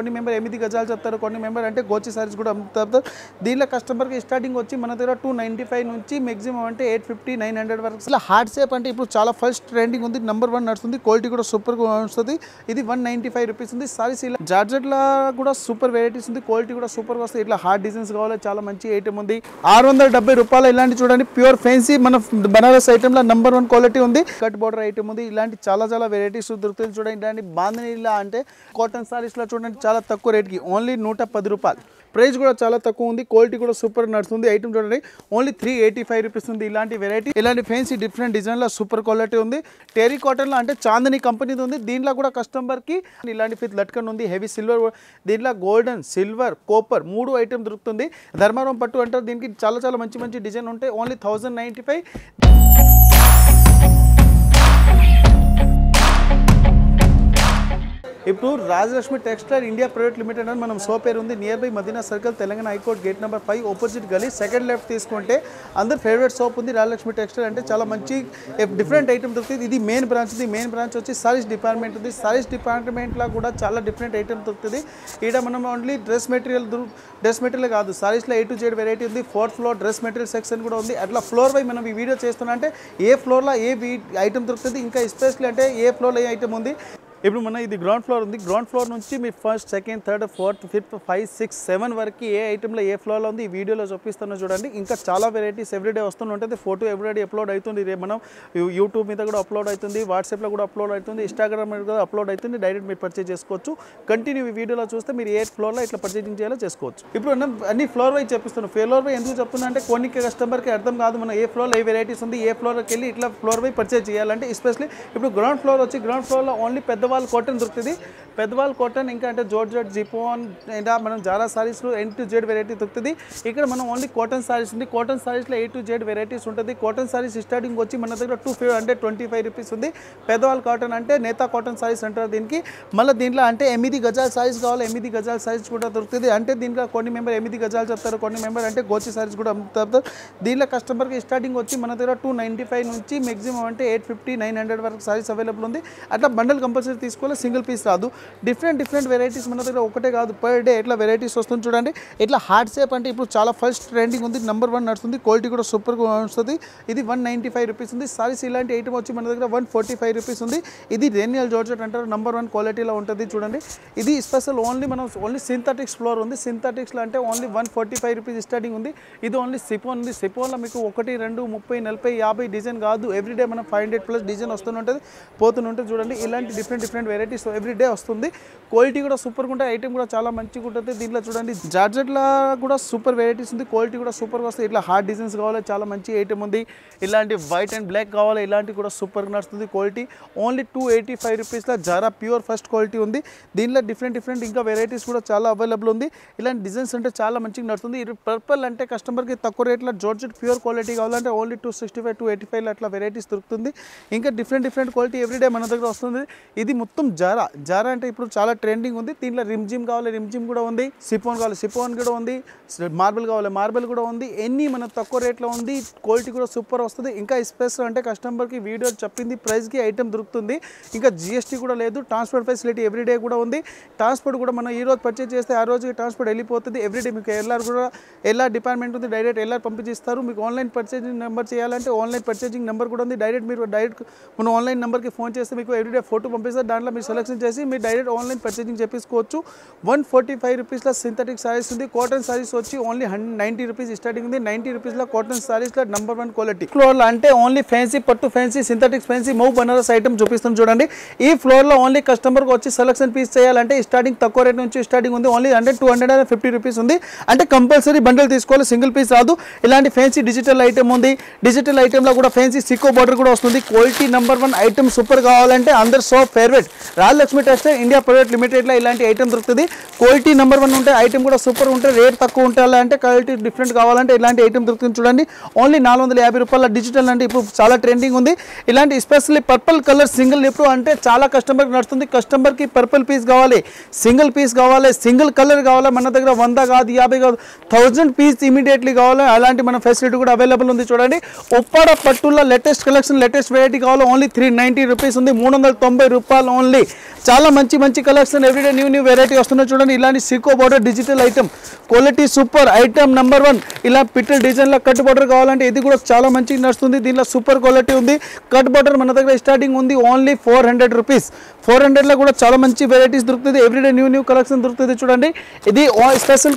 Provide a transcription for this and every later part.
కొన్ని మెంబర్ 8 గజాలు చెప్తారు, కొన్ని మెంబర్ అంటే గోచి సారీస్ కూడా అమ్ముతారు. దీనిలో కస్టమర్కి స్టార్టింగ్ వచ్చి మన దగ్గర 295 నుంచి మ్యాక్సిమం అంటే 850 900 వరకు. ఇలా హార్డ్ షేప్ అంటే ఇప్పుడు చాలా ఫస్ట్ ట్రెండింగ్ ఉంది, నెంబర్ 1 నడుస్తుంది, క్వాలిటీ కూడా సూపర్గా వస్తుంది. ఇది 195 రూపీస్ ఉంది. సారీస్ ఇలా జార్జెట్లో కూడా సూపర్ వెరైటీస్ ఉంది, క్వాలిటీ కూడా సూపర్గా వస్తుంది. ఇట్లా హార్డ్ డిజైన్స్ కావాలి, చాలా మంచి ఐటమ్ ఉంది. 670 రూపాయలు ఇలాంటి చూడండి, ప్యూర్ ఫ్యాన్సీ మన బనారస్ ఐటమ్లో నెంబర్ 1 క్వాలిటీ ఉంది. కట్ బోర్డర్ ఐటమ్ ఉంది. ఇలాంటి చాలా వెరైటీస్ దొరుకుతుంది. చూడండి ఇలాంటి బాంధనీలా అంటే కాటన్ సారీస్లో చూడండి చాలా తక్కువ రేట్కి ఓన్లీ 110 రూపాయలు. ప్రైస్ కూడా చాలా తక్కువ ఉంది, క్వాలిటీ కూడా సూపర్ నడుస్తుంది. ఐటమ్ చూడండి ఓన్లీ 385 రూపీస్ ఉంది. ఇలాంటి వెరైటీ, ఇలాంటి ఫ్యాన్సీ డిఫరెంట్ డిజైన్లో సూపర్ క్వాలిటీ ఉంది. టెరీ కాటన్లో అంటే చాందని కంపెనీది ఉంది. దీంట్లో కూడా కస్టమర్కి ఇలాంటి ఫిత్ లట్కన్ ఉంది, హెవీ సిల్వర్, దీంట్లో గోల్డెన్, సిల్వర్, కాపర్ 3 ఐటమ్ దొరుకుతుంది. ధర్మారం పట్టు అంటారు, దీనికి చాలా మంచి డిజైన్ ఉంటాయి. ఓన్లీ 1095. ఇప్పుడు Rajalakshmi textile India private limited అని మనం షో పేరు ఉంది. Near by Madina circle, Telangana high court gate number 5 opposite గలీ, సెకండ్ లెఫ్ట్ తీసుకుంటే అందరు ఫేవరెట్ షాప్ ఉంది. రాజలక్ష్మి టెక్స్టైల్ అంటే చాలా మంచి డిఫరెంట్ ఐటమ్ దొరుకుతుంది. ఇది మెయిన్ బ్రాంచ్ ఉంది. మెయిన్ బ్రాంచ్ వచ్చి సారీస్ డిపార్ట్మెంట్ ఉంది. సారీస్ డిపార్ట్మెంట్లో కూడా చాలా డిఫరెంట్ ఐటమ్ దొరుకుతుంది. ఇక్కడ మనం ఓన్లీ డ్రెస్ మెటీరియల్ కాదు, సారీస్లో A to Z వెరైటీ ఉంది. 4th floor dress material section కూడా ఉంది. అట్లా ఫ్లోర్ బై మనం ఈ వీడియో చేస్తున్నా అంటే ఏ ఫ్లోర్లో ఏ ఐటమ్ దొరుకుతుంది, ఇంకా ఎస్పెషల్లీ అంటే ఏ ఫ్లోర్లో ఏ ఐటమ్ ఉంది. ఇప్పుడు మన ఇది గ్రౌండ్ ఫ్లోర్ ఉంది. గ్రౌండ్ ఫ్లోర్ నుంచి మీ first, second, third, fourth, fifth, 5, 6, 7 వరకు ఏ ఐటెంలో ఏ ఫ్లోర్లో ఉంది ఈ వీడియోలో చూపిస్తాను చూడండి. ఇంకా చాలా వెరైటీస్ ఎవ్రీడే వస్తూ ఉంటుంది. ఫోటో ఎవ్రీడే అప్లోడ్ అవుతుంది. రేపు మనం యూట్యూబ్ మీద కూడా అప్లోడ్ అవుతుంది, వాట్సాప్లో కూడా అప్లోడ్ అవుతుంది, ఇన్స్టాగ్రామ్ మీద కూడా అప్లోడ్ అవుతుంది. డైరెక్ట్ మీరు పర్చేజ్ చేసుకోవచ్చు. కంటిన్యూ ఈ వీడియోలో చూస్తే మీరు ఏ ఫ్లోర్లో ఇట్లా పర్చేజింగ్ చేయాలో చేసుకోవచ్చు. ఇప్పుడు మనం అన్ని ఫ్లోర్ వైజ్ చెప్పిస్తున్నాను. ఫ్లోర్ వై ఎందుకు చెప్తున్నా అంటే కొన్ని కస్టమర్కి అర్థం కాదు మనం ఏ ఫ్లోర్లో ఏ వెరైటీస్ ఉంది, ఏ ఫ్లోర్కి వెళ్ళి ఇట్లా ఫ్లోర్ వై పర్చేజ్ చేయాలంటే. ఎస్పెషల్లీ ఇప్పుడు గ్రౌండ్ ఫ్లోర్ వచ్చి గ్రౌండ్ ఫ్లోర్లో ఓన్లీ పెద్దవాళ్ళ కాటన్ దొరుకుతుంది. పెద్దవాళ్ళ కాటన్ ఇంకా అంటే జార్జెట్, జిఫాన్, ఇంకా మనం జారా సారీస్లో A to Z వెరైటీ దొరుకుతుంది. ఇక్కడ మనం ఓన్లీ కాటన్ సారీస్ ఉంది. కాటన్ సారీస్లో A to Z వెరైటీస్ ఉంటుంది. కాటన్ సారీస్ స్టార్టింగ్ వచ్చి మన దగ్గర 225 రూపీస్ ఉంది. పెద్దవాళ్ళ కాటన్ అంటే నేతా కాటన్ సారీస్ అంటారు దీనికి. మళ్ళీ దీంట్లో అంటే 8 గజాల సారీస్ కావాలి, 8 గజాల సారీస్ కూడా దొరుకుతుంది. అంటే దీంట్లో కొన్ని మెంబర్ 8 గజాలు చెప్తారు, కొన్ని మెంబర్ అంటే గోచి సారీస్ కూడా అమ్ముతారు. దీంట్లో కస్టమర్కి స్టార్టింగ్ వచ్చి మన దగ్గర 295 నుంచి మ్యాక్సిమం అంటే 850 900 వరకు సారీస్ అవైలబుల్ ఉంది. అట్లా బండల్ కంపల్సరీ తీసుకోవాలి, సింగిల్ పీస్ రాదు. డిఫరెంట్ వెరైటీస్ మన దగ్గర ఒకటే కాదు, పర్ డే ఇట్లా వెరైటీస్ వస్తుంది చూడండి. ఇట్లా హార్డ్ షేప్ అంటే ఇప్పుడు చాలా ఫస్ట్ ట్రెండింగ్ ఉంది, నెంబర్ 1 నడుస్తుంది, క్వాలిటీ కూడా సూపర్గా వస్తుంది. ఇది 195 రూపీస్ ఉంది. సారీస్ ఇలాంటి ఐటమ్ వచ్చి మన దగ్గర 145 రూపీస్ ఉంది. ఇది రేనియల్ జార్జెట్ అంటారు, నెంబర్ 1 క్వాలిటీలో ఉంటుంది చూడండి. ఇది స్పెషల్ ఓన్లీ సింథటిక్స్ ఫ్లోర్ ఉంది. సింథటిక్స్లో అంటే ఓన్లీ 145 రూపీస్ స్టార్టింగ్ ఉంది. ఇది ఓన్లీ సిఫోన్ ఉంది. సిఫోన్లో మీకు 1, 2, 30, 40, 50 డిజైన్ కాదు, ఎవ్రీడే మనం 500+ డిజైన్ వస్తుంటుంది, పోతుంటుంది చూడండి. ఇలాంటి డిఫరెంట్ వెరైటీస్ ఎవ్రీడే వస్తుంది. క్వాలిటీ కూడా సూపర్గా ఉంటాయి, ఐటమ్ కూడా చాలా మంచిగా ఉంటుంది. దీంట్లో చూడండి జార్జెట్లో కూడా సూపర్ వెరైటీస్ ఉంది, క్వాలిటీ కూడా సూపర్గా వస్తుంది. ఇట్లా హార్డ్ డిజైన్స్ కావాలి, చాలా మంచి ఐటమ్ ఉంది. ఇలాంటి వైట్ అండ్ బ్లాక్ కావాలి, ఇలాంటివి కూడా సూపర్గా నడుస్తుంది. క్వాలిటీ ఓన్లీ 285 రూపీస్లో జారా ప్యూర్ ఫస్ట్ క్వాలిటీ ఉంది. దీంట్లో డిఫరెంట్ ఇంకా వెరైటీస్ కూడా చాలా అవైలబుల్ ఉంది. ఇలాంటి డిజైన్స్ అంటే చాలా మంచిగా నడుస్తుంది. ఇది పర్పుల్ అంటే కస్టమర్కి తక్కువ రేట్లో జార్జెట్ ప్యూర్ క్వాలిటీ కావాలంటే ఓన్లీ 265 285 అట్లా వెరైటీస్ దొరుకుతుంది. ఇంకా డిఫరెంట్ క్వాలిటీ ఎవ్రీడే మన దగ్గర వస్తుంది. ఇది మొత్తం జారా అంటే ఇప్పుడు చాలా ట్రెండింగ్ ఉంది. దీంట్లో రిమ్జిమ్ కావాలి, రిమ్జిమ్ కూడా ఉంది. సిఫోన్ కావాలి, సిఫోన్ కూడా ఉంది. మార్బుల్ కావాలి, మార్బుల్ కూడా ఉంది. ఎన్ని మన తక్కువ రేట్లో ఉంది, క్వాలిటీ కూడా సూపర్ వస్తుంది. ఇంకా స్పెషల్ అంటే కస్టమర్కి వీడియో చెప్పింది ప్రైస్కి ఐటమ్ దొరుకుతుంది. ఇంకా GST కూడా లేదు. ట్రాన్స్పోర్ట్ ఫెసిలిటీ ఎవ్రీడే కూడా ఉంది. ట్రాన్స్పోర్ట్ కూడా మనం ఈ రోజు పర్చేజ్ చేస్తే ఆ రోజుకి ట్రాన్స్పోర్ట్ వెళ్ళిపోతుంది. ఎవ్రీడే మీకు LR డిపార్ట్మెంట్ ఉంది, డైరెక్ట్ LR పంపించిస్తారు. మీకు ఆన్లైన్ పర్చేజింగ్ నెంబర్ చేయాలంటే ఆన్లైన్ పర్చేజింగ్ నెంబర్ కూడా ఉంది. డైరెక్ట్ మన ఆన్లైన్ నెంబర్కి ఫోన్ చేస్తే మీకు ఎవ్రీడే ఫోటో పంపిస్తారు. దాంట్లో మీరు సెలెక్షన్ చేసి మీరు డైరెక్ట్ ఆన్లైన్ పర్చేజింగ్ చేసుకోవచ్చు. 145 రూపీస్లో సింథటిక్ సారీస్ ఉంది. కాటన్ సారీస్ వచ్చి ఓన్లీ 90 రూపీస్ స్టార్టింగ్ ఉంది. 90 రూపీస్లో కాటన్ సారీస్లో నెంబర్ 1 క్వాలిటీ. ఫ్లోర్లో అంటే ఓన్లీ ఫ్యాన్సీ పట్టు, ఫ్యాన్సీ సింథటిక్స్, ఫ్యాన్సీ మౌ బనారస్ ఐటమ్ చూపిస్తాం చూడండి. ఈ ఫ్లోర్లో ఓన్లీ కస్టమర్కి వచ్చి సెలెక్షన్ పీస్ చేయాలంటే స్టార్టింగ్ తక్కువ రేట్ నుంచి స్టార్టింగ్ ఉంది. ఓన్లీ 250 రూపీస్ ఉంది. అంటే కంపల్సరీ బండిల్ తీసుకోవాలి, సింగిల్ పీస్ రాదు. ఇలాంటి ఫ్యాన్సీ డిజిటల్ ఐటమ్ ఉంది. డిజిటల్ ఐటమ్లో కూడా ఫ్యాన్సీ సికో బార్డర్ కూడా వస్తుంది. క్వాలిటీ నెంబర్ 1 ఐటమ్ సూపర్ కావాలంటే అందరు shop favourite Rajalakshmi textile India private లిమిటెడ్లో ఇలాంటి ఐటమ్ దొరుకుతుంది. క్వాలిటీ నెంబర్ 1 ఉంటాయి, ఐటమ్ కూడా సూపర్ ఉంటాయి, రేట్ తక్కువ ఉంటాయి. అంటే క్వాలిటీ డిఫరెంట్ కావాలంటే ఇలాంటి ఐటమ్ దొరుకుతుంది చూడండి. ఓన్లీ 450 రూపాయల డిజిటల్ అంటే ఇప్పుడు చాలా ట్రెండింగ్ ఉంది. ఇలాంటి ఎస్పెషల్లీ పర్పుల్ కలర్ సింగిల్ ఇప్పుడు అంటే చాలా కస్టమర్కి నడుస్తుంది. కస్టమర్కి పర్పుల్ పీస్ కావాలి, సింగిల్ పీస్ కావాలి, సింగిల్ కలర్ కావాలి. మన దగ్గర 100 కాదు, 50 కాదు, 1000 పీస్ ఇమీడియట్లీ కావాలి. అలాంటి మన ఫెసిలిటీ కూడా అవైలబుల్ ఉంది చూడండి. ఉప్పాడ పట్టుల్లో లేటెస్ట్ కలెక్షన్, లేటెస్ట్ వెరైటీ కావాలి. ఓన్లీ 390 రూపీస్ ఉంది. 390 రూపాయల రూపాయలు ఓన్లీ. చాలా మంచి మంచి కలెక్షన్ ఎవ్రీడే న్యూ వెరైటీ వస్తున్నాయి చూడండి. ఇలాంటి Sikoa border digital item quality super item number 1. ఇలా పిట్టల్ డిజైన్లో కట్ బార్డర్ కావాలంటే ఇది కూడా చాలా మంచిగా నడుస్తుంది. దీనిలో సూపర్ క్వాలిటీ ఉంది. కట్ బార్డర్ మన దగ్గర స్టార్టింగ్ ఉంది ఓన్లీ 400 రూపీస్. 400లో కూడా చాలా మంచి వెరైటీస్ దొరుకుతుంది. ఎవ్రీడే న్యూ కలెక్షన్ దొరుకుతుంది చూడండి. ఇది స్పెషల్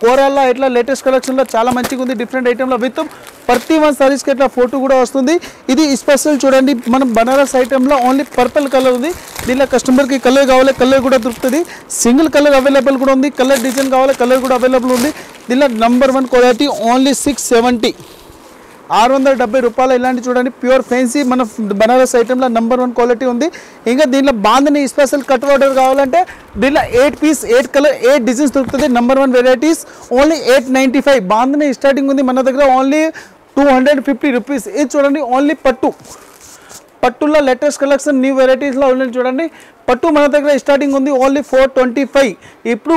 కోరాలో ఇట్లా లేటెస్ట్ కలెక్షన్లో చాలా మంచిగా ఉంది. డిఫరెంట్ ఐటమ్లో విత్ ప్రతి 1 సారీస్కి ఇట్లా ఫోటో కూడా వస్తుంది. ఇది స్పెషల్ చూడండి. మనం బనారస్ ఐటెంలో ఓన్లీ పర్పుల్ కలర్ ఉంది. దీనిలో కస్టమర్కి కలర్ కావాలి కలర్ కూడా దొరుకుతుంది. సింగిల్ కలర్ అవైలబుల్ కూడా ఉంది. కలర్ డిజైన్ కావాలి కలర్ కూడా అవైలబుల్ ఉంది. దీనిలో నెంబర్ 1 క్వాలిటీ ఓన్లీ 670, 670 రూపాయలు. ఇలాంటి చూడండి ప్యూర్ ఫ్యాన్సీ మన బనారస్ ఐటెంలో నెంబర్ 1 క్వాలిటీ ఉంది. ఇంకా దీనిలో బాందని స్పెషల్ కట్ బార్డర్ కావాలంటే దీనిలో 8 పీస్ 8 కలర్ 8 డిజైన్స్ దొరుకుతుంది. Number 1 varieties only 895. Bandhani starting ఉంది మన దగ్గర ఓన్లీ 250 రూపీస్. ఇది చూడండి ఓన్లీ పట్టులో లేటెస్ట్ కలెక్షన్ న్యూ వెరైటీస్లో ఉన్నాయి చూడండి. పట్టు మన దగ్గర స్టార్టింగ్ ఉంది ఓన్లీ 425. ఇప్పుడు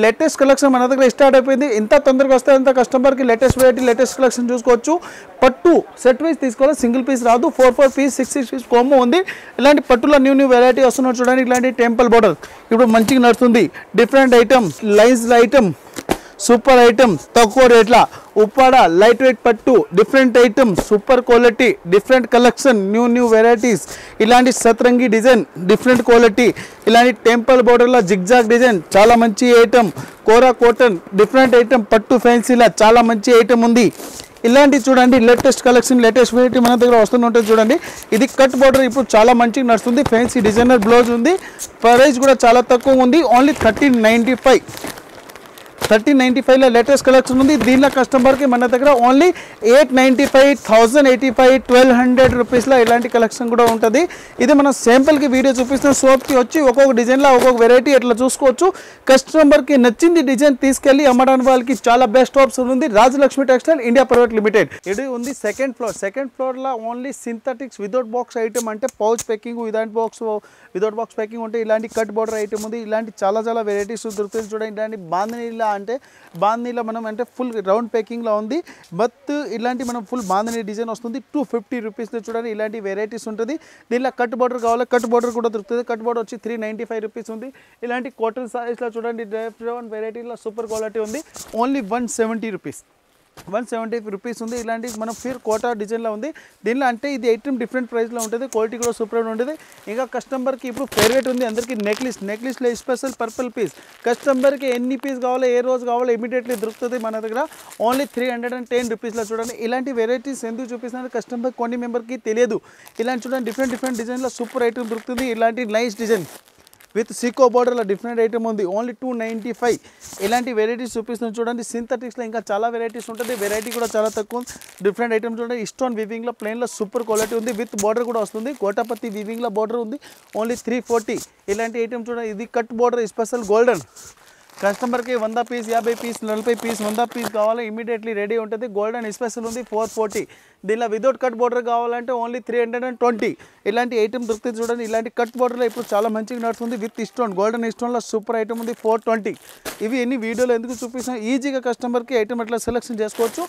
లేటెస్ట్ కలెక్షన్ మన దగ్గర స్టార్ట్ అయిపోయింది. ఎంత తొందరగా వస్తే అంత కస్టమర్కి లేటెస్ట్ వెరైటీ లేటెస్ట్ కలెక్షన్ చూసుకోవచ్చు. పట్టు సెట్ వైజ్ తీసుకోవాలి, సింగిల్ పీస్ రాదు. 4 పీస్ 6 పీస్ కోమో ఉంది. ఇలాంటి పట్టులో న్యూ వెరైటీ వస్తున్నారు చూడండి. ఇలాంటి టెంపుల్ బార్డర్ ఇప్పుడు మంచిగా నడుస్తుంది. Different item lines item super item తక్కువ రేట్ల ఉప్పాడ లైట్ వెయిట్ పట్టు different item super quality different collection new varieties. ఇలాంటి సతరంగి డిజైన్ డిఫరెంట్ క్వాలిటీ. ఇలాంటి టెంపుల్ బోర్డర్లో జిగ్జాగ్ డిజైన్ చాలా మంచి ఐటమ్. కోరా కాటన్ డిఫరెంట్ ఐటమ్ పట్టు ఫ్యాన్సీలా చాలా మంచి ఐటమ్ ఉంది. ఇలాంటి చూడండి లేటెస్ట్ కలెక్షన్ లేటెస్ట్ వెరైటీ మన దగ్గర వస్తూనే ఉంటుంది చూడండి. ఇది కట్ బార్డర్ ఇప్పుడు చాలా మంచిగా నడుస్తుంది. ఫ్యాన్సీ డిజైనర్ బ్లౌజ్ ఉంది. ప్రైస్ కూడా చాలా తక్కువ ఉంది ఓన్లీ 1395. 1395లో లేటెస్ట్ కలెక్షన్ ఉంది. దీనిలో కస్టమర్కి మన దగ్గర ఓన్లీ 895, 1085, 1200 రూపీస్లో ఇలాంటి కలెక్షన్ కూడా ఉంటుంది. ఇది మనం శాంపుల్కి వీడియో చూపిస్తున్న షాప్కి వచ్చి ఒక్కొక్క డిజైన్లో ఒక్కొక్క వెరైటీ ఎట్లా చూసుకోవచ్చు. కస్టమర్కి నచ్చింది డిజైన్ తీసుకెళ్ళి అమ్మడానికి వాళ్ళకి చాలా బెస్ట్ ఆప్షన్ ఉంది. Rajalakshmi textile India private limited. ఇది ఉంది సెకండ్ ఫ్లోర్లో only synthetics without box item అంటే pouch packing without box packing ఉంటే ఇలాంటి కట్ బార్డర్ ఐటమ్ ఉంది. ఇలాంటి చాలా వెరైటీస్ దొరుకుతుంది చూడండి. ఇలాంటి బాంధనీలా అంటే బాంధనీలో మనం అంటే ఫుల్ రౌండ్ ప్యాకింగ్లో ఉంది. బట్ ఇలాంటి మనం ఫుల్ బాంధనీ డిజైన్ వస్తుంది 250 రూపీస్లో చూడండి. ఇలాంటి వెరైటీస్ ఉంటుంది. దీనిలో కట్ బార్డర్ కావాలి కట్ బార్డర్ కూడా దొరుకుతుంది. కట్ బార్డర్ వచ్చి 395 రూపీస్ ఉంది. ఇలాంటి కాటన్ సారీస్లో చూడండి డిఫరెంట్ వెరైటీలో సూపర్ క్వాలిటీ ఉంది ఓన్లీ 170 రూపీస్. 170 రూపీస్ ఉంది. ఇలాంటి మనం ఫిర్ కోటా డిజైన్లో ఉంది. దీనిలో అంటే ఇది ఐటమ్ డిఫరెంట్ ప్రైస్లో ఉంటుంది. క్వాలిటీ కూడా సూపర్ ఉంటుంది. ఇంకా కస్టమర్కి ఇప్పుడు ఫేవరెట్ ఉంది అందరికీ నెక్లెస్లో స్పెషల్ పర్పుల్ పీస్. కస్టమర్కి ఎన్ని పీస్ కావాలో ఏ రోజు కావాలో ఇమీడియట్లీ దొరుకుతుంది మన దగ్గర ఓన్లీ 310 రూపీస్లో చూడండి. ఇలాంటి వెరైటీస్ ఎందుకు చూపిస్తున్నారు కస్టమర్ కొన్ని మెంబర్కి తెలియదు. ఇలాంటి చూడండి డిఫరెంట్ డిజైన్లో సూపర్ ఐటమ్ దొరుకుతుంది. ఇలాంటి నైస్ డిజైన్ విత్ సికో బార్డర్లో డిఫరెంట్ ఐటమ్ ఉంది ఓన్లీ 295. ఇలాంటి వెరైటీస్ చూపిస్తున్నాను చూడండి. సింథటిక్స్లో ఇంకా చాలా వెరైటీస్ ఉంటుంది. వెరైటీ కూడా చాలా తక్కువ. డిఫరెంట్ ఐటమ్ చూడండి. స్టోన్ వీవింగ్లో ప్లెయిన్లో సూపర్ క్వాలిటీ ఉంది. విత్ బార్డర్ కూడా వస్తుంది. కోటాపత్తి వీవింగ్లో బార్డర్ ఉంది ఓన్లీ 340. ఇలాంటి ఐటమ్ చూడండి. ఇది కట్ బార్డర్ స్పెషల్ గోల్డెన్. కస్టమర్కి 100 పీస్ 50 పీస్ 40 పీస్ 100 పీస్ కావాలి ఇమీడియట్లీ రెడీ ఉంటుంది. గోల్డెన్ స్పెషల్ ఉంది 440. దీనిలో వితౌట్ కట్ బార్డర్ కావాలంటే ఓన్లీ 320. ఇలాంటి ఐటమ్ దొరుకుతుంది చూడండి. ఇలాంటి కట్ బార్డర్లో ఇప్పుడు చాలా మంచిగా నడుస్తుంది. విత్ స్టోన్ గోల్డెన్ స్టోన్లో సూపర్ ఐటమ్ ఉంది 420. ఇవి ఎన్ని వీడియోలో ఎందుకు చూపిస్తాం ఈజీగా కస్టమర్కి ఐటమ్ ఎట్లా సెలెక్షన్ చేసుకోవచ్చు.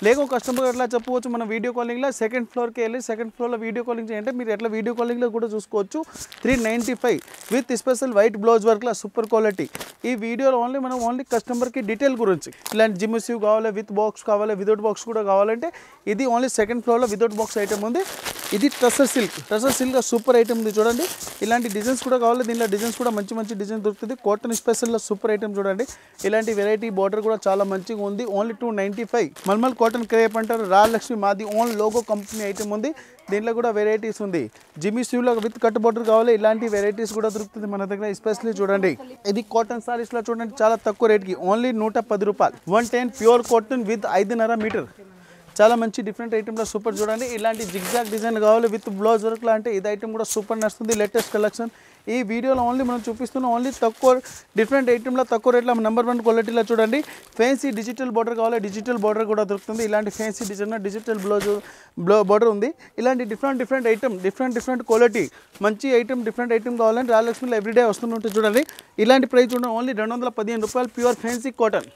లేకో కస్టమర్ ఎట్లా చెప్పవచ్చు మన వీడియో కాలింగ్లో సెకండ్ ఫ్లోర్కి వెళ్ళి సెకండ్ ఫ్లోర్లో వీడియో కాలింగ్ చేయంటే మీరు ఎట్లా వీడియో కాలింగ్లో కూడా చూసుకోవచ్చు. 395 విత్ స్పెషల్ వైట్ బ్లౌజ్ వర్క్లో సూపర్ క్వాలిటీ. ఈ వీడియోలో మనం ఓన్లీ కస్టమర్కి డీటెయిల్ గురించి ఇలాంటి జిమ్సివ్ కావాలి విత్ బాక్స్ కావాలి వితౌట్ బాక్స్ కూడా కావాలంటే ఇది ఓన్లీ సెకండ్ ఫ్లోర్లో వితౌట్ బాక్స్ ఐటమ్ ఉంది. ఇది టసర్ సిల్క్ సూపర్ ఐటమ్ ఉంది చూడండి. ఇలాంటి డిజైన్స్ కూడా కావాలి. దీనిలో డిజైన్స్ కూడా మంచి డిజైన్ దొరుకుతుంది. కాటన్ స్పెషల్లో సూపర్ ఐటమ్ చూడండి. ఇలాంటి వెరైటీ బార్డర్ కూడా చాలా మంచిగా ఉంది ఓన్లీ 295. మల్మల్ కాటన్ క్రేప్ అంటారు. రాజలక్ష్మి మాది ఓన్ లోగో కంపెనీ ఐటమ్ ఉంది. దీంట్లో కూడా వెరైటీస్ ఉంది. జిమ్మి సివ్లో విత్ కట్ బార్డర్ కావాలి ఇలాంటి వెరైటీస్ కూడా దొరుకుతుంది మన దగ్గర. ఎస్పెషల్లీ చూడండి ఇది కాటన్ సారీస్లో చూడండి చాలా తక్కువ రేట్కి ఓన్లీ 110 రూపాయలు. 110 ప్యూర్ కాటన్ విత్ 5.5 మీటర్. చాలా మంచి డిఫరెంట్ ఐటమ్లో సూపర్ చూడండి. ఇలాంటి జిగ్జాగ్ డిజైన్ కావాలి విత్ బ్లౌజ్ వర్క్లో అంటే ఇది ఐటమ్ కూడా సూపర్ నడుస్తుంది. లేటెస్ట్ కలెక్షన్ ఈ వీడియోలో ఓన్లీ మనం చూపిస్తున్నాం ఓన్లీ తక్కువ డిఫరెంట్ ఐటమ్లో తక్కువ రేట్లో నెంబర్ 1 క్వాలిటీలో చూడండి. ఫ్యాన్సీ డిజిటల్ బార్డర్ కావాలి డిజిటల్ బార్డర్ కూడా దొరుకుతుంది. ఇలాంటి fancy design digital blouse border ఉంది. ఇలాంటి డిఫరెంట్ ఐటమ్ డిఫరెంట్ క్వాలిటీ మంచి ఐటమ్ డిఫరెంట్ ఐటమ్ కావాలంటే రాజలక్ష్మిలో ఎవ్రీడే వస్తుంటే చూడండి. ఇలాంటి ప్రైస్ చూడండి ఓన్లీ 215 రూపాయలు ప్యూర్ ఫ్యాన్సీ కాటన్.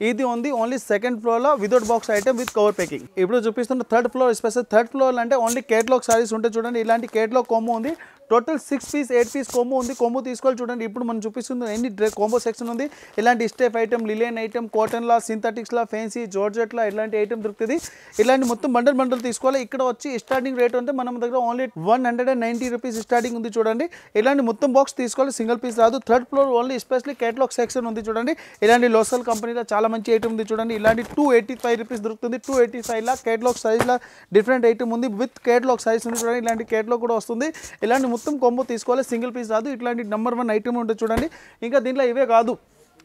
ఇది ఉంది ఓన్లీ సెకండ్ ఫ్లోర్లో without box item with cover packing. ఇప్పుడు చూపిస్తున్న third floor special. Third floor అంటే ఓన్లీ కేటలాగ్ సారీస్ ఉంటాయి చూడండి. ఇలాంటి కేటలాగ్ కాంబో ఉంది టోటల్ 6 పీస్ 8 పీస్ కోంబో ఉంది. కోంబో తీసుకోవాలి చూడండి. ఇప్పుడు మనం చూపిస్తుంది ఎన్ని కోంబో సెక్షన్ ఉంది. ఇలాంటి స్టెప్ ఐటమ్, లిలియన్ ఐటమ్, కాటన్లా, సింథటిక్స్లా, ఫ్యాన్సీ, జార్జెట్లా ఇలాంటి ఐటమ్ దొరుకుతుంది. ఇలాంటి మొత్తం బండల్ తీసుకోవాలి. ఇక్కడ వచ్చి స్టార్టింగ్ రేట్ అంటే మన దగ్గర ఓన్లీ 190 రూపీస్ స్టార్టింగ్ ఉంది చూడండి. ఇలాంటి మొత్తం బాక్స్ తీసుకోవాలి, సింగిల్ పీస్ రాదు. Third floor only specially catalogue section ఉంది చూడండి. ఇలాంటి లోసల్ కంపెనీలో చాలా మంచి ఐటమ్ ఉంది చూడండి. ఇలాంటి 285 రూపీస్ దొరుకుతుంది. 285లా కేటలాగ్ సైజ్లా డిఫరెంట్ ఐటమ్ ఉంది. విత్ కేటలాగ్ సైజ్ ఉంది చూడండి. ఇలాంటి కేటలాగ్ కూడా వస్తుంది. ఇలాంటి మొత్తం కాంబో తీసుకోవాలి, సింగిల్ పీస్ రాదు. ఇట్లాంటి నెంబర్ 1 ఐటమ్ ఉంటుంది చూడండి. ఇంకా దీంట్లో ఇవే కాదు,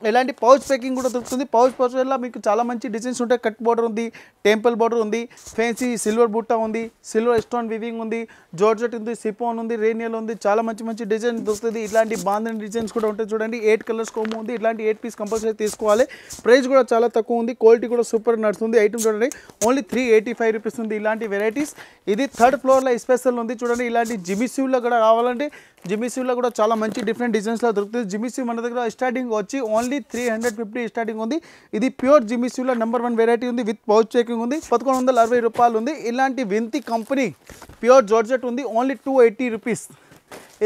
ఇలాంటి పౌచ్ ప్యాకింగ్ కూడా దొరుకుతుంది. పౌచ్ వల్ల మీకు చాలా మంచి డిజైన్స్ ఉంటాయి. కట్ బార్డర్ ఉంది, టెంపుల్ బార్డర్ ఉంది, ఫ్యాన్సీ సిల్వర్ బుట్ట ఉంది, సిల్వర్ స్టోన్ వివింగ్ ఉంది, జార్జెట్ ఉంది, సిఫాన్ ఉంది, రేనియల్ ఉంది. చాలా మంచి డిజైన్ దొరుకుతుంది. ఇట్లాంటి బాంధని డిజైన్స్ కూడా ఉంటాయి చూడండి. 8 కలర్స్ కోమో ఉంది. ఇట్లాంటి 8 పీస్ కంపల్సరీ తీసుకోవాలి. ప్రైస్ కూడా చాలా తక్కువ ఉంది. క్వాలిటీ కూడా సూపర్ నడుస్తుంది. ఐటమ్ చూడండి ఓన్లీ 385 రూపీస్ ఉంది. ఇలాంటి వెరైటీస్ ఇది థర్డ్ ఫ్లోర్లో స్పెషల్ ఉంది చూడండి. ఇలాంటి జిమిసీవ్లో కూడా కావాలంటే జిమిసీవ్లో కూడా చాలా మంచి డిఫరెంట్ డిజైన్స్లో దొరుకుతుంది. జిమిసీవ్ మన దగ్గర స్టార్టింగ్ వచ్చి ఓన్లీ 350 స్టార్టింగ్ ఉంది. ఇది ప్యూర్ జిమిసీవ్లో నెంబర్ 1 వెరైటీ ఉంది. విత్ పౌచ్ చెకింగ్ ఉంది. 1160 రూపాయలు ఉంది. ఇలాంటి వింతి కంపెనీ ప్యూర్ జార్జెట్ ఉంది ఓన్లీ 280 రూపీస్.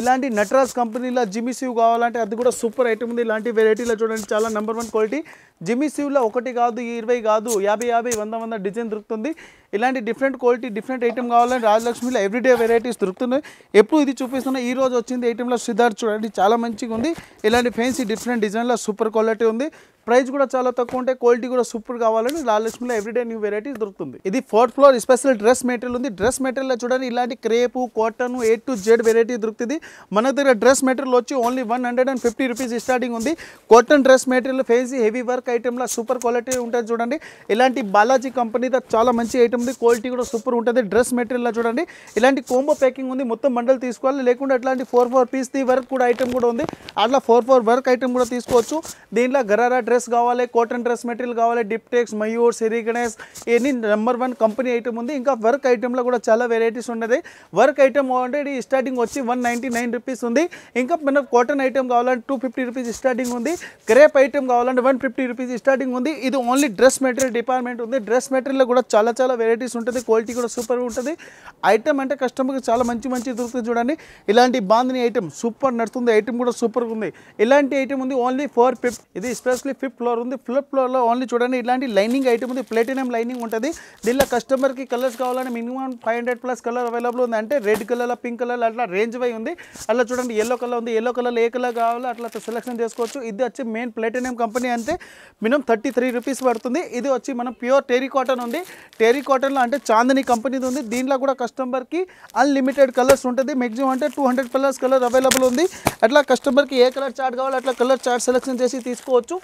ఇలాంటి నటరాజ్ కంపెనీలో జిమిసీవ్ కావాలంటే అది కూడా సూపర్ ఐటమ్ ఉంది. ఇలాంటి వెరైటీలో చూడండి చాలా నెంబర్ 1 క్వాలిటీ. జిమిసీవ్లో 1 కాదు, 20 కాదు, 50 100 డిజైన్ దొరుకుతుంది. ఇలాంటి డిఫరెంట్ క్వాలిటీ డిఫరెంట్ ఐటమ్ కావాలంటే రాజలక్ష్మిలో ఎవ్రీడే వెరైటీస్ దొరుకుతున్నాయి. ఎప్పుడు ఇది చూపిస్తున్నా. ఈ రోజు వచ్చింది ఐటెంలో సిద్ధార్థ్ చూడండి చాలా మంచిగా ఉంది. ఇలాంటి ఫ్యాన్సీ డిఫరెంట్ డిజైన్లో సూపర్ క్వాలిటీ ఉంది. ప్రైస్ కూడా చాలా తక్కువ ఉంటాయి. క్వాలిటీ కూడా సూపర్ కావాలని రాజలక్ష్మిలో ఎవ్రీడే న్యూ వెరైటీస్ దొరుకుతుంది. ఇది 4th floor special dress material ఉంది. డ్రెస్ మెటీరియల్లో చూడండి ఇలాంటి crepe, cotton, A to Z variety దొరుకుతుంది. మన దగ్గర డ్రెస్ మెటీరియల్ వచ్చి ఓన్లీ 150 రూపీస్ స్టార్టింగ్ ఉంది. Cotton dress material fancy heavy work ఐటెంలో సూపర్ క్వాలిటీ ఉంటుంది చూడండి. ఇలాంటి బాలాజీ కంపెనీతో చాలా మంచి ఐటమ్ ఉంది. క్వాలిటీ కూడా సూపర్ ఉంటుంది. డ్రెస్ మెటీరియల్లో చూడండి ఇలాంటి కోంబో ప్యాకింగ్ ఉంది. మొత్తం బండల్ తీసుకోవాలి. లేకుంటే అట్లాంటి 4 పీస్ వర్క్ కూడా ఐటమ్ కూడా ఉంది. అట్లా 4 వర్క్ ఐటమ్ కూడా తీసుకోవచ్చు. దీంట్లో గరారా డ్రెస్ కావాలి, కాటన్ డ్రెస్ మెటీరియల్ కావాలి, డిప్టెక్స్, మయూర్, సిరి గణేష్ ఎన్ని నెంబర్ 1 కంపెనీ ఐటమ్ ఉంది. ఇంకా వర్క్ ఐటెంలో కూడా చాలా వెరైటీస్ ఉన్నది. వర్క్ ఐటమ్ ఆల్రెడీ స్టార్టింగ్ వచ్చి 199 రూపీస్ ఉంది. ఇంకా మనకు కాటన్ ఐటమ్ కావాలంటే 250 రూపీస్ స్టార్టింగ్ ఉంది. క్రేప్ ఐటమ్ కావాలంటే 150 రూపీస్ స్టార్టింగ్ ఉంది. ఇది ఓన్లీ డ్రెస్ మెటీరియల్ డిపార్ట్మెంట్ ఉంది. డ్రెస్ మెటీరియల్లో కూడా చాలా వెరైటీస్ ఉంటుంది. క్వాలిటీ కూడా సూపర్ ఉంటుంది. ఐటమ్ అంటే కస్టమర్కి చాలా మంచి దొరుకుతుంది చూడండి. ఇలాంటి బాంధని ఐటమ్ సూపర్ నడుతుంది. ఐటమ్ కూడా సూపర్ ఉంది. ఇలాంటి ఐటమ్ ఉంది ఓన్లీ 450. ఇది స్పెషల్లీ 5th ఫ్లోర్ ఉంది. 5th ఫ్లోర్లో ఓన్లీ చూడండి ఇలాంటి లైనింగ్ ఐటమ్ ఉంది. ప్లాటినం లైనింగ్ ఉంటుంది. దీనిలో కస్టమర్కి కలర్స్ కావాలంటే మినిమం 500+ కలర్ అవైలబుల్ ఉంది. అంటే రెడ్ కలర్, పింక్ కలర్ అట్లా రేంజ్ వై ఉంది. అట్లా చూడండి ఎల్లో కలర్ ఉంది. ఎల్లో కలర్ ఏ కలర్ కావాలో అట్లా సెలెక్షన్ చేసుకోవచ్చు. ఇది వచ్చి మెయిన్ ప్లాటినం కంపెనీ అంటే మినిమం 33 రూపీస్ పడుతుంది. ఇది వచ్చి మనం ప్యూర్ టెరీ కాటన్ ఉంది. టెరీ కాటన్లో అంటే చాందని కంపెనీది ఉంది. దీంట్లో కూడా కస్టమర్కి అన్లిమిటెడ్ కలర్స్ ఉంటుంది. మ్యాక్సిమం అంటే 200+ కలర్ అవైలబుల్ ఉంది. అట్లా కస్టమర్కి ఏ కలర్ చార్ట్ కావాలో అట్లా కలర్ చార్ట్ సెలెక్షన్ చేసి తీసుకోవచ్చు.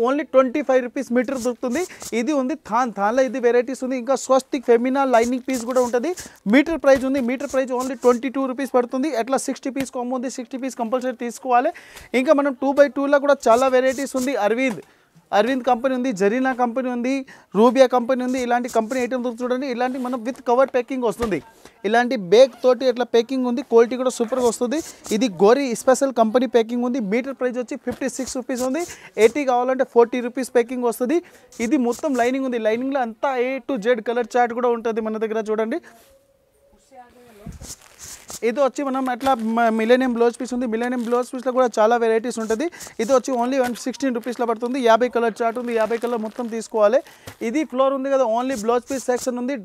ఓన్లీ 25 రూపీస్ మీటర్ దొరుకుతుంది. ఇది ఉంది థాన్లో ఇది వెరైటీస్ ఉంది. ఇంకా స్వస్తిక్ ఫెమినా లైనింగ్ పీస్ కూడా ఉంటుంది. మీటర్ ప్రైస్ ఉంది. మీటర్ ప్రైస్ ఓన్లీ 22 రూపీస్ పడుతుంది. అట్లా 60 పీస్ కాంబో ఉంది. 60 పీస్ కంపల్సరీ తీసుకోవాలి. ఇంకా మనం 2x2లో కూడా చాలా వెరైటీస్ ఉంది. అరవింద్ కంపెనీ ఉంది, జరీనా కంపెనీ ఉంది, రూబియా కంపెనీ ఉంది. ఇలాంటి కంపెనీ ఐటమ్ చూడండి. ఇలాంటి మనం విత్ కవర్ ప్యాకింగ్ వస్తుంది. ఇలాంటి బ్యాగ్ తోటి అట్లా ప్యాకింగ్ ఉంది. క్వాలిటీ కూడా సూపర్గా వస్తుంది. ఇది గోరీ స్పెషల్ కంపెనీ ప్యాకింగ్ ఉంది. మీటర్ ప్రైస్ వచ్చి 56 రూపీస్ ఉంది. 80 కావాలంటే 40 రూపీస్ ప్యాకింగ్ వస్తుంది. ఇది మొత్తం లైనింగ్ ఉంది. లైనింగ్లో అంతా A to Z colour chart కూడా ఉంటుంది మన దగ్గర చూడండి. ఇది వచ్చి మనం అట్లా మిలేనియం బ్లౌజ్ పీస్ ఉంది. మిలేనియం బ్లౌజ్ పీస్లో కూడా చాలా వెరైటీస్ ఉంటుంది. ఇది వచ్చి ఓన్లీ 116 రూపీస్లో పడుతుంది. 50 కలర్ చార్ట్ ఉంది. 50 కలర్ మొత్తం తీసుకోవాలి. ఇది ఫ్లోర్ ఉంది కదా ఓన్లీ బ్లౌజ్ పీస్ సెక్షన్ ఉంది.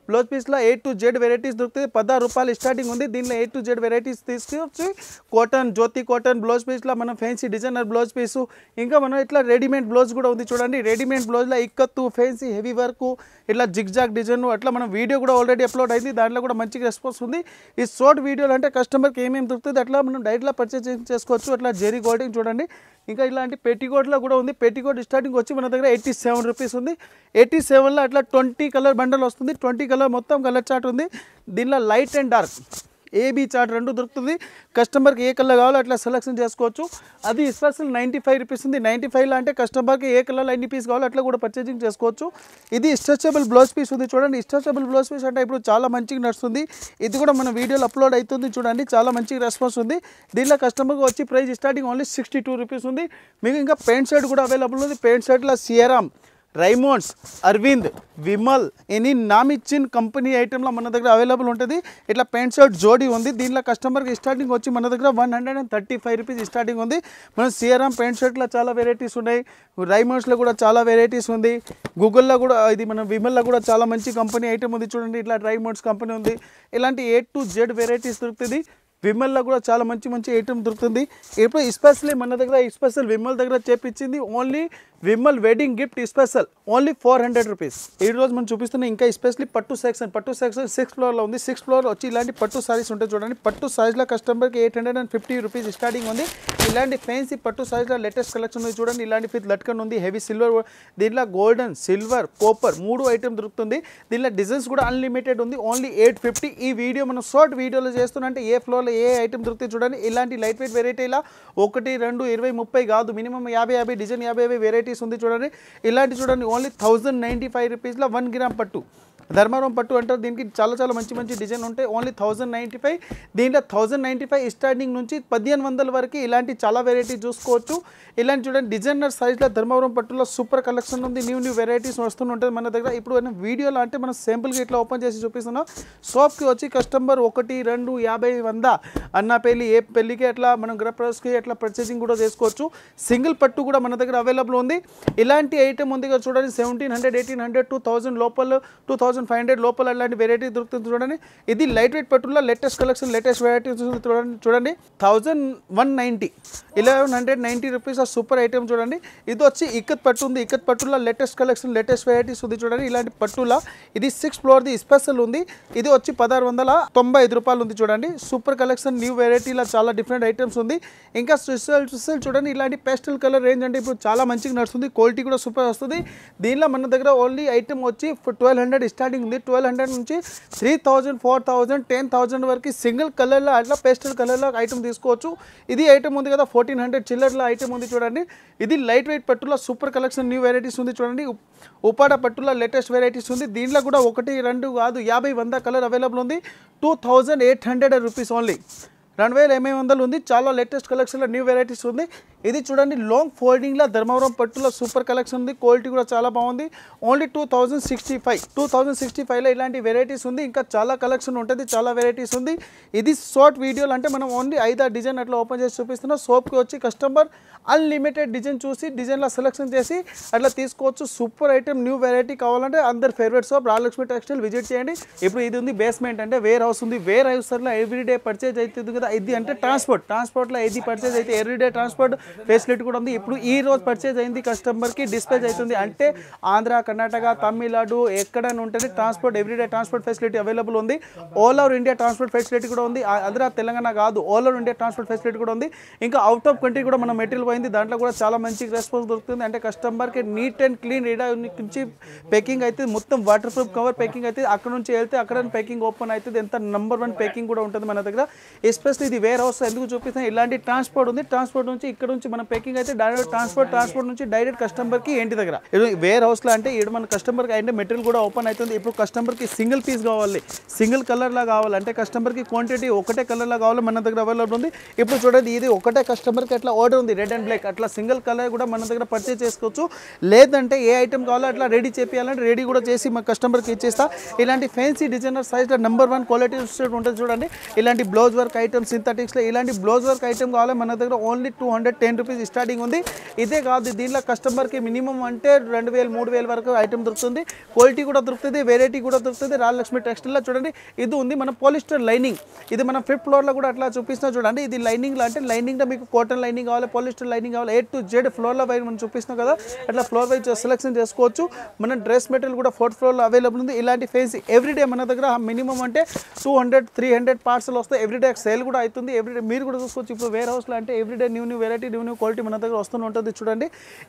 బ్లౌజ్ పీస్లో A to Z వెరైటీస్ దొరుకుతుంది. 16 రూపాయలు స్టార్టింగ్ ఉంది. దీనిలో A to Z వెరైటీస్ తీసుకొచ్చి కాటన్, జ్యోతి కాటన్ బ్లౌజ్ పీస్లో మనం ఫ్యాన్సీ డిజైనర్ బ్లౌజ్ పీసు, ఇంకా మనం ఇట్లా రెడీమేడ్ బ్లౌజ్ కూడా ఉంది చూడండి. రెడీమేడ్ బ్లౌజ్లో ఇక్కత్తు, ఫ్యాన్సీ హెవీ వర్క్, ఇట్లా జిగ్జాగ్ డిజైన్ అట్లా మనం వీడియో కూడా ఆల్రెడీ అప్లోడ్ అయింది. దాంట్లో కూడా మంచిగా రెస్పాన్స్ ఉంది. ఈ షార్ట్ వీడియోలు అంటే కస్టమర్కి ఏమేమి దొరుకుతుంది అట్లా మనం డైరెక్ట్లో పర్చేస్ చేసుకోవచ్చు. అట్లా జెరీ గోల్డింగ్ చూడండి. ఇంకా ఇలాంటి పెట్టికోట్లో కూడా ఉంది. పెట్టికోట్ స్టార్టింగ్ వచ్చి మన దగ్గర 87 రూపీస్ ఉంది. 87లో అట్లా 20 కలర్ బండల్ వస్తుంది. 20 కలర్ మొత్తం కలర్ చార్ట్ ఉంది. దీనిలో light and dark AB chart 2 దొరుకుతుంది. కస్టమర్కి ఏ కలర్ కావాలో అట్లా సెలెక్షన్ చేసుకోవచ్చు. అది స్పెషల్ 95 రూపీస్ ఉంది. 95లో అంటే కస్టమర్కి ఏ కలర్ ఎన్ని పీస్ కావాలో అట్లా కూడా పర్చేసింగ్ చేసుకోవచ్చు. ఇది స్ట్రెచబుల్ బ్లౌజ్ పీస్ ఉంది చూడండి. స్ట్రెచబుల్ బ్లౌజ్ పీస్ అంటే ఇప్పుడు చాలా మంచిగా నడుస్తుంది. ఇది కూడా మన వీడియోలో అప్లోడ్ అవుతుంది చూడండి. చాలా మంచిగా రెస్పాన్స్ ఉంది. దీనిలో కస్టమర్కి వచ్చి ప్రైస్ స్టార్టింగ్ ఓన్లీ 62 రూపీస్ ఉంది. మీకు ఇంకా ప్యాంట్ షర్ట్ కూడా అవైలబుల్ ఉంది. ప్యాంట్ షర్ట్లో సియరామ్ రైమోండ్స్, అరవింద్, విమల్, ఎనీ నామ్ ఇచ్చిన కంపెనీ ఐటెంలో మన దగ్గర అవైలబుల్ ఉంటుంది. ఇట్లా ప్యాంట్ షర్ట్ జోడీ ఉంది. దీంట్లో కస్టమర్కి స్టార్టింగ్ వచ్చి మన దగ్గర 135 రూపీస్ స్టార్టింగ్ ఉంది. మన సిఆర్ఎం ప్యాంట్ షర్ట్లో చాలా వెరైటీస్ ఉన్నాయి. రైమోండ్స్లో కూడా చాలా వెరైటీస్ ఉంది. గూగుల్లో కూడా ఇది మన విమల్లో కూడా చాలా మంచి కంపెనీ ఐటెం ఉంది. చూడండి ఇట్లా రైమోండ్స్ కంపెనీ ఉంది. ఇలాంటి A to Z వెరైటీస్ దొరుకుతుంది. విమల్లో కూడా చాలా మంచి మంచి ఐటమ్ దొరుకుతుంది. ఇప్పుడు ఎస్పెషల్లీ మన దగ్గర స్పెషల్ విమల్ దగ్గర చేపించింది only Vimal wedding gift special only 400 rupees. ఈ రోజు మనం చూపిస్తున్న ఇంకా ఎస్పెషల్లీ పట్టు సెక్షన్ 6th ఫ్లోర్లో ఉంది. 6th ఫ్లోర్ వచ్చి ఇలాంటి పట్టు సారీస్ ఉంటాయి. చూడండి పట్టు సైజ్లో కస్టమర్కి 850 రూపీస్ స్టార్టింగ్ ఉంది. ఇలాంటి ఫ్యాన్సీ పట్టు సైజ్లో లేటెస్ట్ కలెక్షన్ ఉంది. చూడండి ఇలాంటి ఫిత్ లట్కన్ ఉంది. హెవీ సిల్వర్, దీంట్లో గోల్డెన్, సిల్వర్, కాపర్ 3 ఐటమ్ దొరుకుతుంది. దీంట్లో డిజైన్స్ కూడా అన్లిమిటెడ్ ఉంది. ఓన్లీ 850. ఈ వీడియో మనం షార్ట్ వీడియోలో చేస్తున్నంటే ఏ ఫ్లోర్లో ఏ ఐటమ్ దొరుకుతాయి చూడండి. ఇలాంటి లైట్ వెయిట్ వెరైటీ ఇలా 1, 2, 20, 30 కాదు, మినిమం 50 డిజైన్ 50 వెరైటీస్ ఉంది. చూడండి ఇలాంటి చూడండి ఓన్లీ 1095 రూపీస్లో 1 గ్రామ్ పట్టు ధర్మారం పట్టు అంటారు. దీనికి చాలా చాలా మంచి మంచి డిజైన్ ఉంటాయి. ఓన్లీ 1095. దీంట్లో 1095 స్టార్టింగ్ నుంచి 1500 వరకు ఇలాంటి చాలా వెరైటీ చూసుకోవచ్చు. ఇలాంటి చూడండి డిజైనర్ సైజ్లో ధర్మవరం పట్టులో సూపర్ కలెక్షన్ ఉంది. న్యూ వెరైటీస్ వస్తుంటుంది మన దగ్గర. ఇప్పుడు వీడియోలో అంటే మనం సింపుల్గా ఇట్లా ఓపెన్ చేసి చూపిస్తున్నాం. షాప్కి వచ్చి కస్టమర్ 1, 2, 50, 100 అన్న పెళ్ళి ఏ పెళ్ళికి అట్లా మనం గ్రహప్రవేశకి అట్లా పర్చేసింగ్ కూడా చేసుకోవచ్చు. సింగిల్ పట్టు కూడా మన దగ్గర అవైలబుల్ ఉంది. ఇలాంటి ఐటమ్ ఉంది కదా చూడండి 1700, 1800, 2000 లోపల 2500 లోపల ఇలాంటి వెరైటీ దొరుకుతుంది. చూడండి ఇది లైట్ వెయిట్ పట్టులో లేటెస్ట్ కలెక్షన్ లేటెస్ట్ వెరైటీస్ చూడండి 1190 1190 రూపీస్ ఆ సూపర్ ఐటమ్. చూడండి ఇది వచ్చి ఇక్కత్ పట్టు ఉంది. ఇక్కత్ పట్టులో లేటెస్ట్ కలెక్షన్ లేటెస్ట్ వెరైటీస్ ఉంది. చూడండి ఇలాంటి పట్టులా ఇది 6th ఫ్లోర్ది స్పెషల్ ఉంది. ఇది వచ్చి 1695 రూపాయలు ఉంది. చూడండి సూపర్ కలెక్షన్ న్యూ వెరైటీలో చాలా డిఫరెంట్ ఐటమ్స్ ఉంది. ఇంకా స్పెషల్ చూడండి ఇలాంటి పేస్టల్ కలర్ రేంజ్ అంటే ఇప్పుడు చాలా మంచిగా నడుస్తుంది. క్వాలిటీ కూడా సూపర్ వస్తుంది. దీనిలో మన దగ్గర ఓన్లీ ఐటమ్ వచ్చి 1200 స్టార్టింగ్ ఉంది. 1200 నుంచి 3000, 4000, 10,000 వరకు సింగిల్ కలర్లో అట్లా పేస్టల్ కలర్లో ఐటమ్ తీసుకోవచ్చు. ఇది ఐటమ్ ఉంది కదా 1400 చిల్లర్లో ఐటమ్ ఉంది. చూడండి ఇది లైట్ వెయిట్ పట్టులో సూపర్ కలెక్షన్ న్యూ వెరైటీస్ ఉంది. చూడండి ఉపాడ పట్టులో లేటెస్ట్ వెరైటీస్ ఉంది. దీంట్లో కూడా 1, 2 కాదు 50, 100 కలర్ అవైలబుల్ ఉంది. 2800 రూపీస్ ఓన్లీ 2800 ఉంది. చాలా లేటెస్ట్ కలెక్షన్లో న్యూ వెరైటీస్ ఉంది. ఇది చూడండి లాంగ్ ఫోల్డింగ్లో ధర్మవరం పట్టులో సూపర్ కలెక్షన్ ఉంది. క్వాలిటీ కూడా చాలా బాగుంది. ఓన్లీ 2065లో ఇలాంటి వెరైటీస్ ఉంది. ఇంకా చాలా కలెక్షన్ ఉంటుంది, చాలా వెరైటీస్ ఉంది. ఇది షార్ట్ వీడియోలు అంటే మనం ఓన్లీ 5 డిజైన్ అట్లా ఓపెన్ చేసి చూపిస్తున్నాం. షాప్కి వచ్చి కస్టమర్ అన్లిమిటెడ్ డిజైన్ చూసి డిజైన్లో సెలెక్షన్ చేసి అట్లా తీసుకోవచ్చు. సూపర్ ఐటమ్ న్యూ వెరైటీ కావాలంటే అందరి favourite shop Rajalakshmi textile visit చేయండి. ఇప్పుడు ఇది ఉంది బేస్మెంట్ అంటే వేర్ హౌస్ ఉంది. వేర్ హౌస్లో ఎవ్రీడే పర్చేజ్ అవుతుంది కదా. ఇది అంటే ట్రాన్స్పోర్ట్లో ఏది పర్చేజ్ అయితే ఎవ్రీడే ట్రాన్స్పోర్ట్ ఫెసిలిటీ కూడా ఉంది. ఇప్పుడు ఈ రోజు పర్చేజ్ అయింది కస్టమర్కి డిస్పాచ్ అవుతుంది అంటే ఆంధ్ర, కర్ణాటక, తమిళనాడు ఎక్కడైనా ఉంటుంది transport everyday transport facility available ఉంది. All over India transport facility కూడా ఉంది. ఆంధ్ర, తెలంగాణ కాదు all over India transport facility కూడా ఉంది. ఇంకా అవుట్ ఆఫ్ కంట్రీ కూడా మన మెటీరియల్ పోయింది. దాంట్లో కూడా చాలా మంచి రెస్పాన్స్ దొరుకుతుంది. అంటే కస్టమర్కి నీట్ అండ్ క్లీన్ రీడా నుంచి ప్యాకింగ్ అయితే మొత్తం వాటర్ ప్రూఫ్ కవర్ ప్యాకింగ్ అయితే అక్కడ నుంచి వెళ్తే అక్కడ ప్యాకింగ్ ఓపెన్ అవుతుంది. ఎంత నెంబర్ 1 ప్యాకింగ్ కూడా ఉంటుంది మన దగ్గర. ఎస్పెషల్లీ ఇది వేర్ హౌస్ ఎందుకు చూపిస్తాం ఇలాంటి ట్రాన్స్పోర్ట్ ఉంది. ట్రాన్స్పోర్ట్ నుంచి ఇక్కడ నుంచి మన ప్యాకింగ్ అయితే డైరెక్ట్ ట్రాన్స్పోర్ట్ నుంచి డైరెక్ట్ కస్టమర్కి ఇంటి దగ్గర. వేర్ హౌస్లో అంటే ఇక్కడ మన కస్టమర్కి అంటే మెటీరియల్ కూడా ఓపెన్ అవుతుంది. ఇప్పుడు కస్టమర్కి సింగిల్ పీస్ కావాలి, సింగిల్ కలర్లా కావాలి అంటే కస్టమర్కి క్వాంటిటీ ఒకటే కలర్లా కావాలి మన దగ్గర అవైలబుల్ ఉంది. ఇప్పుడు చూడండి ఇది ఒకటే కస్టమర్కి అట్లా ఆర్డర్ ఉంది రెడ్ అండ్ బ్లాక్ అట్లా సింగిల్ కలర్ కూడా మన దగ్గర పర్చేజ్ చేసుకోవచ్చు. లేదంటే ఏ ఐటమ్ కావాలో అట్లా రెడీ చేయాలంటే రెడీ కూడా చేసి మా కస్టమర్కి ఇచ్చేస్తా. ఇలాంటి ఫ్యాన్సీ డిజైనర్ సైజ్లో నెంబర్ 1 క్వాలిటీ ఉంటుంది. చూడండి ఇలాంటి బ్లౌజ్ వర్క్ ఐటమ్ సింథటిక్స్లో ఇలాంటి బ్లౌజ్ వర్క్ ఐటమ్ కావాలి మన దగ్గర ఓన్లీ 210 రూపీస్ స్టార్టింగ్ ఉంది. ఇదే కాదు దీంట్లో కస్టమర్కి మినిమం అంటే 2000, 3000 వరకు ఐటమ్ దొరుకుతుంది. క్వాలిటీ కూడా దొరుకుతుంది, వెరైటీ కూడా దొరుకుతుంది. రాజలక్ష్మి టెక్స్టైల్లో చూడండి ఇది ఉంది మన పాలిస్టర్ లైనింగ్. ఇది మనం 5th ఫ్లోర్లో కూడా అట్లా చూపిస్తున్నా. చూడండి ఇది లైనింగ్లో అంటే లైనింగ్లో మీకు కాటన్ లైనింగ్ కావాలి, పాలిస్టర్ లైనింగ్ కావాలి, A to Z ఫ్లోర్లో వైజ్ మనం చూపిస్తున్నాం కదా అట్లా ఫ్లోర్ వైజ్ సెలెక్షన్ చేసుకోవచ్చు. మన డ్రెస్ మెటీరియల్ కూడా 4th ఫ్లోర్లో అవైలబుల్ ఉంది. ఇలాంటి ఫేస్ ఎవ్రీడే మన దగ్గర మినిమం అంటే 200, 300 పార్సల్ వస్తాయి. ఎవ్రీడే సేల్ కూడా అవుతుంది. ఎవ్రీడే మీరు కూడా చూసుకోవచ్చు. ఇప్పుడు వేర్ హౌస్లో అంటే everyday new variety new quality మన దగ్గర వస్తూనే ఉంటుంది. చూడండి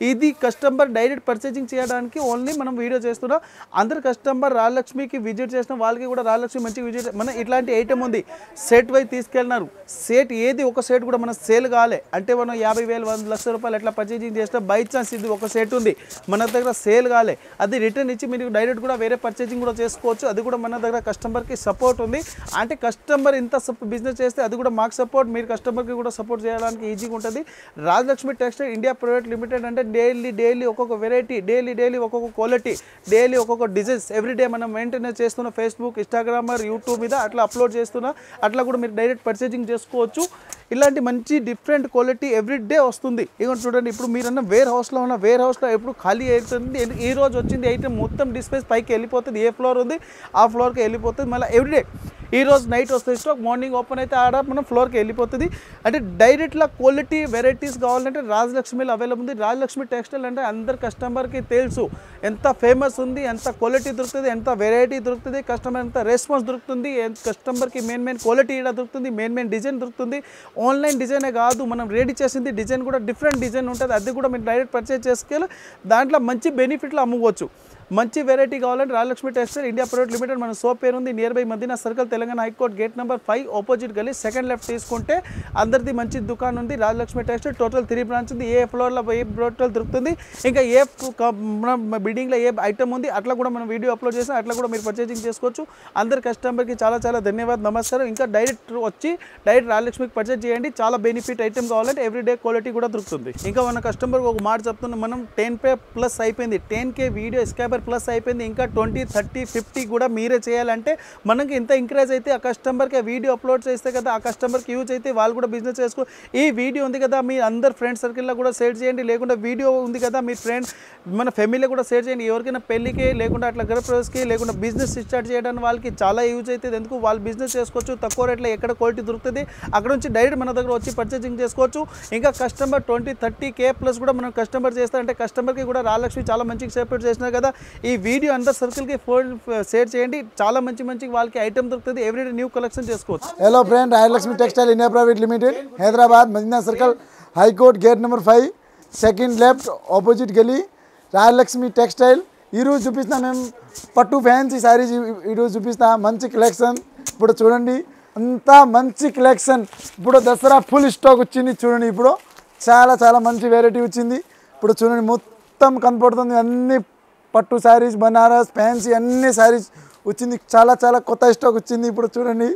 ఇది కస్టమర్ డైరెక్ట్ పర్చేజింగ్ చేయడానికి ఓన్లీ మనం వీడియో చేస్తున్నాం. అందరు కస్టమర్ రాజలక్ష్మికి విజిట్ చేసిన వాళ్ళకి కూడా రాజలక్ష్మి మంచిగా విజిట్ మన ఇట్లాంటి ఐటమ్ ఉంది. Set wise తీసుకెళ్ళినారు. సెట్ ఏది ఒక సెట్ కూడా మన సేల్ కాలే అంటే మనం 50,000, 1 లక్ష రూపాయలు ఎట్లా పర్చేజింగ్ చేస్తే బై ఛాన్స్ ఇది ఒక సెట్ ఉంది మన దగ్గర సేల్ కాలే అది రిటర్న్ ఇచ్చి మీరు డైరెక్ట్ కూడా వేరే పర్చేజింగ్ కూడా చేసుకోవచ్చు. అది కూడా మన దగ్గర కస్టమర్కి సపోర్ట్ ఉంది. అంటే కస్టమర్ ఇంత బిజినెస్ చేస్తే అది కూడా మాకు సపోర్ట్, మీరు కస్టమర్కి కూడా సపోర్ట్ చేయడానికి ఈజీగా ఉంటుంది. Rajalakshmi textile India private limited అంటే డైలీ ఒక్కొక్క వెరైటీ, డైలీ ఒక్కొక్క క్వాలిటీ, డైలీ ఒక్కొక్క డిజైన్స్ ఎవ్రీడే మనం మెయింటైన్ చేస్తున్న ఫేస్బుక్, ఇన్స్టాగ్రామ్, యూట్యూబ్ మీద అట్లా అప్లోడ్ చేస్తున్నా. అట్లా కూడా మీరు డైరెక్ట్ పర్చేజింగ్ చేసుకోవచ్చు. ఇలాంటి మంచి డిఫరెంట్ క్వాలిటీ ఎవ్రీడే వస్తుంది. ఇక చూడండి, ఇప్పుడు మీరన్న వేర్ హౌస్లో ఎప్పుడు ఖాళీ అవుతుంది. ఈ రోజు వచ్చింది ఐటమ్ మొత్తం డిస్ప్లేస్ పైకి వెళ్ళిపోతుంది. ఏ ఫ్లోర్ ఉంది ఆ ఫ్లోర్కి వెళ్ళిపోతుంది. మళ్ళీ ఎవ్రీడే ఈ రోజు నైట్ వస్తుంది స్టాక్, మార్నింగ్ ఓపెన్ అయితే ఆడ మనం ఫ్లోర్కి వెళ్ళిపోతుంది. అంటే డైరెక్ట్లా క్వాలిటీ వెరైటీస్ కావాలంటే రాజలక్ష్మిలో అవైలబుల్ ఉంది. రాజలక్ష్మి టెక్స్టైల్ అంటే అందరు కస్టమర్కి తెలుసు ఎంత ఫేమస్ ఉంది, ఎంత క్వాలిటీ దొరుకుతుంది, ఎంత వెరైటీ దొరుకుతుంది, కస్టమర్ ఎంత రెస్పాన్స్ దొరుకుతుంది, కస్టమర్కి మెయిన్ క్వాలిటీ ఇక్కడ దొరుకుతుంది, మెయిన్ డిజైన్ దొరుకుతుంది. ఆన్లైన్ డిజైనే కాదు, మనం రెడీ చేసింది డిజైన్ కూడా డిఫరెంట్ డిజైన్ ఉంటుంది. అది కూడా మీరు డైరెక్ట్ పర్చేజ్ చేసుకెళ్ళి దాంట్లో మంచి బెనిఫిట్లు అమ్ముకోవచ్చు. మంచి వెరైటీ కావాలంటే Rajalakshmi textile India private limited మన షాప్ పేరు ఉంది near by Madina circle, Telangana high court gate number 5 opposite గలీ, సెకండ్ లెఫ్ట్ తీసుకుంటే అందరిది మంచి దుకాణం ఉంది. రాజలక్ష్మి టెక్స్టైల్ టోటల్ 3 బ్రాంచ్ ఉంది. ఏ ఫ్లోర్లో ఏ టోటల్ దొరుకుతుంది, ఇంకా ఏ మన బిల్డింగ్లో ఏ ఐటమ్ ఉంది అట్లా కూడా మనం వీడియో అప్లోడ్ చేస్తాం. అట్లా కూడా మీరు పర్చేజింగ్ చేసుకోవచ్చు. అందరి కస్టమర్కి చాలా ధన్యవాదాలు, నమస్కారం. ఇంకా డైరెక్ట్ రాజలక్ష్మికి పర్చేజ్ చేయండి. చాలా బెనిఫిట్ ఐటమ్ కావాలంటే ఎవ్రీడే క్వాలిటీ కూడా దొరుకుతుంది. ఇంకా మన కస్టమర్కి ఒక మాట చెప్తున్నాం, మనం 10K+ అయిపోయింది, 10K వీడియో సబ్స్క్రైబర్ ప్లస్ అయిపోయింది. ఇంకా 20, 30, 50 కూడా మీరే చేయాలంటే మనకి ఇంత ఎంకరేజ్ అయితే ఆ కస్టమర్కి వీడియో అప్లోడ్ చేస్తే కదా ఆ కస్టమర్కి యూజ్ అయితే వాళ్ళు కూడా బిజినెస్ చేసుకో. ఈ వీడియో ఉంది కదా మీ అందరు ఫ్రెండ్ సర్కిల్లో కూడా షేర్ చేయండి. లేకుండా వీడియో ఉంది కదా మీ ఫ్రెండ్ మన ఫ్యామిలీలో కూడా షేర్ చేయండి. ఎవరికైనా పెళ్ళికి లేకుండా అట్లా గృహప్రవేశకి లేకుండా బిజినెస్ స్టార్ట్ చేయడానికి వాళ్ళకి చాలా యూజ్ అవుతుంది. ఎందుకు వాళ్ళు బిజినెస్ చేసుకోవచ్చు, తక్కువ రేట్లో ఎక్కడ క్వాలిటీ దొరుకుతుంది అక్కడ నుంచి డైరెక్ట్ మన దగ్గర వచ్చి పర్చేజింగ్ చేసుకోవచ్చు. ఇంకా కస్టమర్ 20, 30K+ కూడా మనం కస్టమర్ చేస్తారంటే కస్టమర్కి కూడా రాజలక్ష్మి చాలా మంచిగా సపోర్ట్ చేసినారు కదా. ఈ వీడియో అందరు సర్కిల్కి షేర్ చేయండి. చాలా మంచి వాళ్ళకి ఐటమ్ దొరుకుతుంది. ఎవ్రీడే న్యూ కలెక్షన్ చేసుకోవచ్చు. Hello friend, Rajalakshmi textile India private limited, Hyderabad, Madina circle, high court gate number 5, second left opposite గలీ, రాజలక్ష్మి టెక్స్టైల్. ఈరోజు చూపిస్తా మేము పట్టు ఫ్యాన్సీ శారీస్. ఈరోజు చూపిస్తా మంచి కలెక్షన్. ఇప్పుడు చూడండి అంతా మంచి కలెక్షన్. ఇప్పుడు దసరా ఫుల్ స్టాక్ వచ్చింది. చూడండి ఇప్పుడు చాలా మంచి వెరైటీ వచ్చింది. ఇప్పుడు చూడండి మొత్తం కనపడుతుంది. అన్ని పట్టు శారీస్, బనారస్, ఫ్యాన్సీ అన్ని శారీస్ వచ్చింది. చాలా కొత్త స్టాక్ వచ్చింది. ఇప్పుడు చూడండి.